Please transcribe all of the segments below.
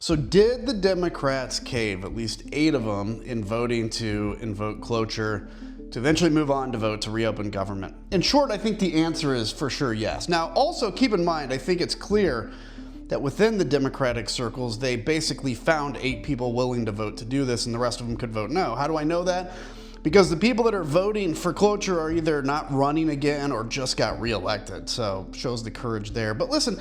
So did the Democrats cave, at least 8 of them, in voting to invoke cloture, to eventually move on to vote to reopen government? In short, I think the answer is for sure yes. Now, also keep in mind, I think it's clear that within the Democratic circles, they basically found 8 people willing to vote to do this, and the rest of them could vote no. How do I know that? Because the people that are voting for cloture are either not running again or just got reelected. So shows the courage there. But listen,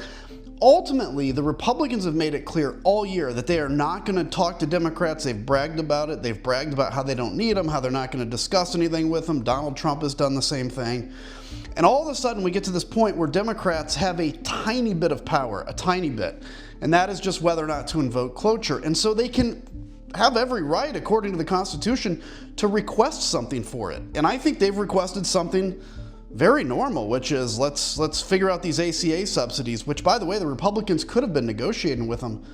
ultimately, the Republicans have made it clear all year that they are not going to talk to Democrats. They've bragged about it. They've bragged about how they don't need them, how they're not going to discuss anything with them. Donald Trump has done the same thing. And all of a sudden, we get to this point where Democrats have a tiny bit of power, a tiny bit. And that is just whether or not to invoke cloture. And so they can have every right, according to the Constitution, to request something for it. And I think they've requested something very normal, which is let's figure out these ACA subsidies, which, by the way, the Republicans could have been negotiating with them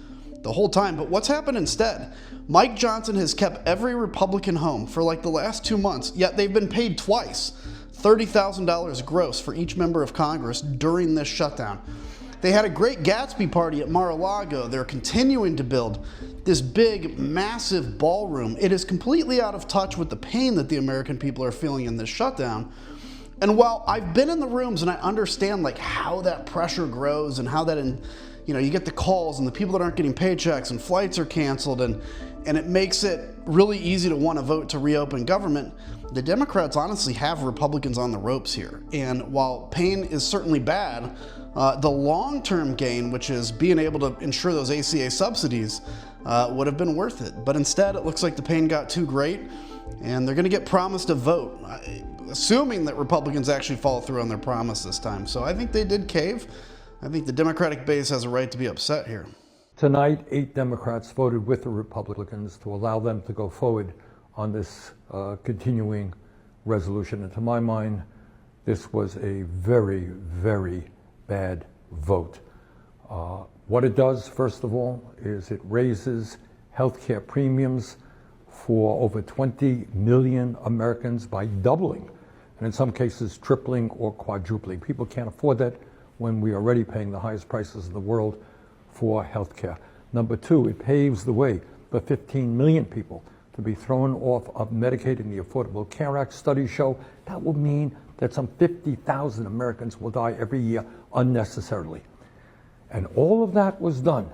the whole time. But what's happened instead? Mike Johnson has kept every Republican home for like the last 2 months, yet they've been paid twice, $30,000 gross for each member of Congress during this shutdown. They had a great Gatsby party at Mar-a-Lago. They're continuing to build this big, massive ballroom. It is completely out of touch with the pain that the American people are feeling in this shutdown. And while I've been in the rooms and I understand like how that pressure grows and how that, you get the calls and the people that aren't getting paychecks and flights are canceled and it makes it really easy to want to vote to reopen government, the Democrats honestly have Republicans on the ropes here. And while pain is certainly bad, the long-term gain, which is being able to ensure those ACA subsidies, would have been worth it. But instead, it looks like the pain got too great, and they're going to get promised a vote, assuming that Republicans actually follow through on their promise this time. So I think they did cave. I think the Democratic base has a right to be upset here. Tonight, 8 Democrats voted with the Republicans to allow them to go forward on this continuing resolution. And to my mind, this was a very, very bad vote. What it does, first of all, is it raises healthcare premiums for over 20 million Americans by doubling, and in some cases tripling or quadrupling. People can't afford that when we are already paying the highest prices in the world for healthcare. Number 2, it paves the way for 15 million people to be thrown off of Medicaid and the Affordable Care Act. Studies show that will mean that some 50,000 Americans will die every year unnecessarily. And all of that was done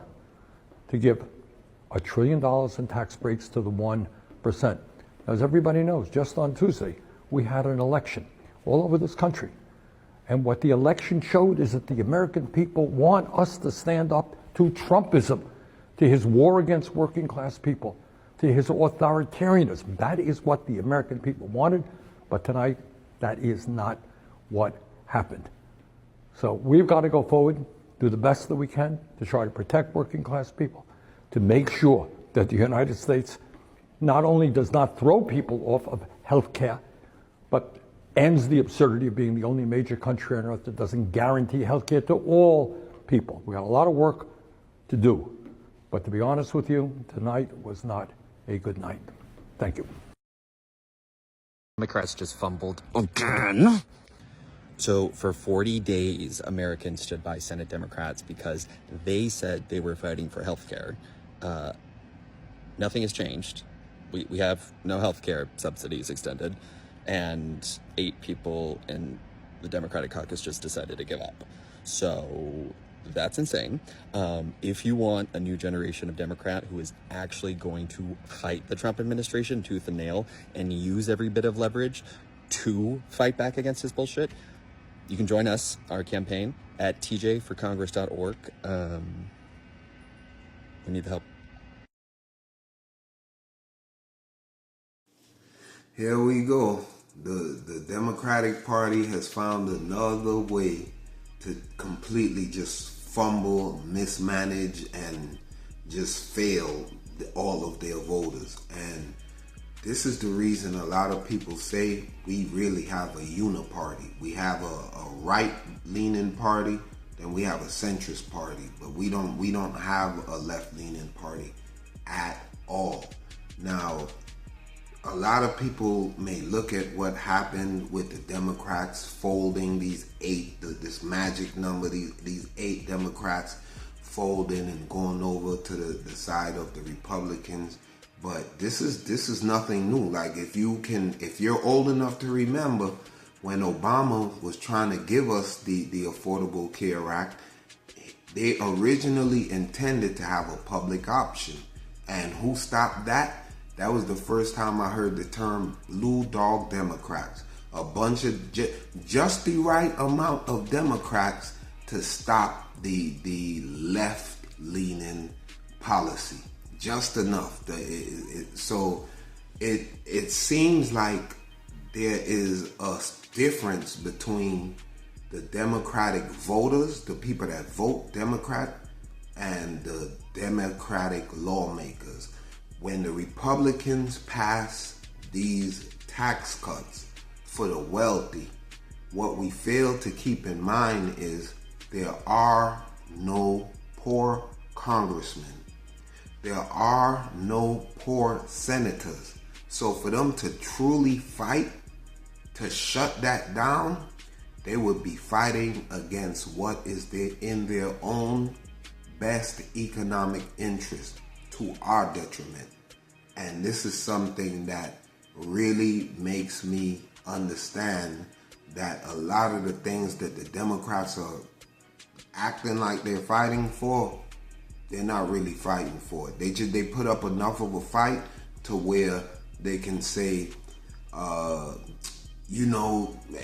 to give $1 trillion in tax breaks to the 1%. As everybody knows, just on Tuesday, we had an election all over this country. And what the election showed is that the American people want us to stand up to Trumpism, to his war against working class people, to his authoritarianism. That is what the American people wanted, but tonight, that is not what happened. So we've got to go forward, do the best that we can to try to protect working class people, to make sure that the United States not only does not throw people off of health care, but ends the absurdity of being the only major country on earth that doesn't guarantee health care to all people. We got a lot of work to do. But to be honest with you, tonight was not a good night. Thank you. Democrats just fumbled again. So for 40 days, Americans stood by Senate Democrats because they said they were fighting for health care. Nothing has changed. We have no health care subsidies extended, and 8 people in the Democratic caucus just decided to give up. So that's insane. If you want a new generation of Democrat who is actually going to fight the Trump administration tooth and nail and use every bit of leverage to fight back against his bullshit, you can join us, our campaign, at tjforcongress.org. We need the help. Here we go. The Democratic Party has found another way to completely just fumble, mismanage, and just fail all of their voters. And this is the reason a lot of people say we really have a uniparty. We have a right-leaning party, then we have a centrist party, but we don't have a left-leaning party at all. Now, a lot of people may look at what happened with the Democrats folding this magic number, these 8 Democrats folding and going over to the side of the Republicans. But this is nothing new. Like if you're old enough to remember when Obama was trying to give us the Affordable Care Act, they originally intended to have a public option. And who stopped that? That was the first time I heard the term blue dog Democrats. A bunch of just the right amount of Democrats to stop the left-leaning policy. Just enough. So it seems like there is a difference between the Democratic voters, the people that vote Democrat, and the Democratic lawmakers. When the Republicans pass these tax cuts for the wealthy, what we fail to keep in mind is there are no poor congressmen. There are no poor senators. So for them to truly fight to shut that down, they would be fighting against what is in their own best economic interest to our detriment. And this is something that really makes me understand that a lot of the things that the Democrats are acting like they're fighting for, they're not really fighting for it. They put up enough of a fight to where they can say,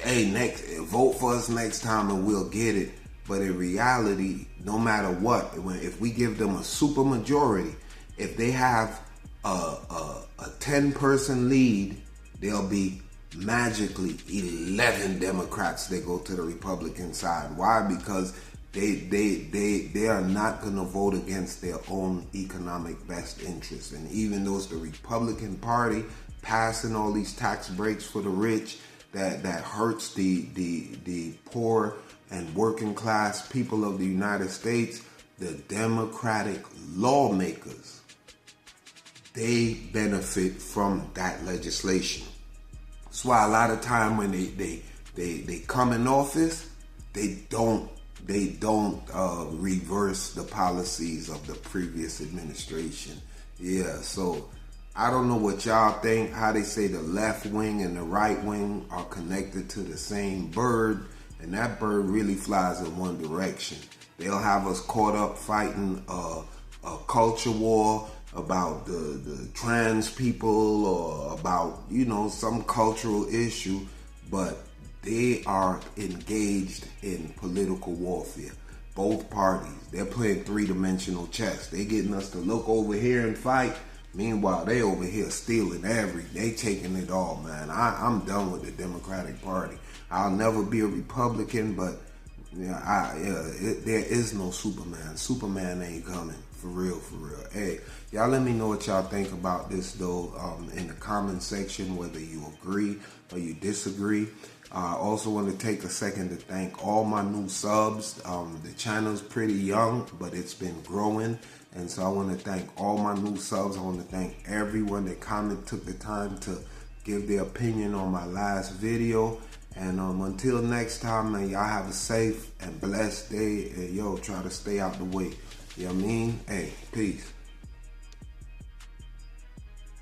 hey, vote for us next time and we'll get it. But in reality, no matter what, if we give them a super majority, if they have a 10-person lead, there'll be magically 11 Democrats that go to the Republican side. Why? Because they are not going to vote against their own economic best interests. And even though it's the Republican Party passing all these tax breaks for the rich, that hurts the poor and working class people of the United States, the Democratic lawmakers, they benefit from that legislation. That's why a lot of time when they come in office, they don't reverse the policies of the previous administration. Yeah, so I don't know what y'all think, how they say the left wing and the right wing are connected to the same bird, and that bird really flies in one direction. They'll have us caught up fighting a culture war about the trans people or about, some cultural issue, but they are engaged in political warfare. Both parties, they're playing three-dimensional chess. They're getting us to look over here and fight. Meanwhile, they over here stealing they taking it all, man. I'm done with the Democratic Party. I'll never be a Republican, but there is no Superman. Superman ain't coming. For real. Hey, y'all let me know what y'all think about this, though, in the comment section, whether you agree or you disagree. I also want to take a second to thank all my new subs. The channel's pretty young, but it's been growing. And so I want to thank all my new subs. I want to thank everyone that took the time to give their opinion on my last video. And until next time, man, y'all have a safe and blessed day. And try to stay out the way. You know what I mean? Hey, peace.